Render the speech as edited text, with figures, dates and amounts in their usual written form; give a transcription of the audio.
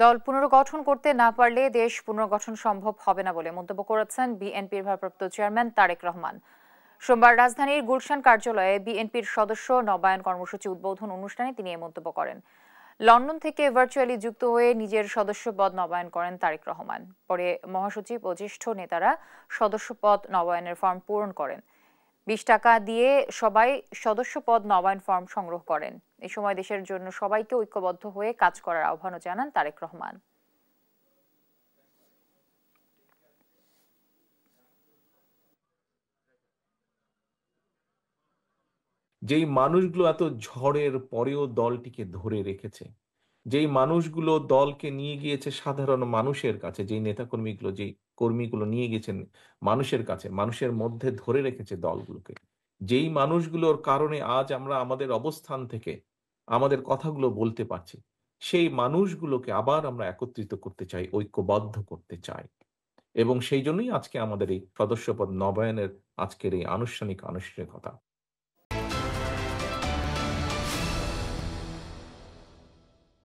দল পুনর্গঠন করতে না পারলে দেশ পুনর্গঠন সম্ভব হবে না বলে মন্তব্য করেছেন বিএনপির ভারপ্রাপ্ত চেয়ারম্যান তারেক রহমান। সোমবার রাজধানীর গুলশান কার্যালয়ে বিএনপির সদস্য নবায়ন কর্মসূচি উদ্বোধন অনুষ্ঠানে তিনি এ মন্তব্য করেন। লন্ডন থেকে ভার্চুয়ালি যুক্ত হয়ে নিজের সদস্যপদ নবায়ন করেন তারেক রহমান। পরে মহাসচিব ও জ্যেষ্ঠ নেতারা সদস্যপদ নবায়নের ফর্ম পূরণ করেন। 20 টাকা দিয়ে সবাই সদস্যপদ নবায়ন ফর্ম সংগ্রহ করেন। এই সময় দেশের জন্য সবাইকে ঐক্যবদ্ধ হয়ে কাজ করার আহ্বানও জানান তারেক রহমান। যেই মানুষগুলো এত ঝড়ের পরেও দলটিকে ধরে রেখেছে, যেই মানুষগুলো দলকে নিয়ে গিয়েছে সাধারণ মানুষের কাছে, যেই নেতাকর্মীগুলো, যেই কর্মীগুলো নিয়ে গেছেন মানুষের কাছে, মানুষের মধ্যে ধরে রেখেছে দলগুলোকে। যেই মানুষগুলোর কারণে আজ আমরা আমাদের অবস্থান থেকে আমাদের কথাগুলো বলতে পারছি, সেই মানুষগুলোকে আবার আমরা একত্রিত করতে চাই, ঐক্যবদ্ধ করতে চাই। এবং সেইজন্যই আজকে আমাদের এই সদস্যপদ নবায়নের আজকের এই আনুষ্ঠানিকতা।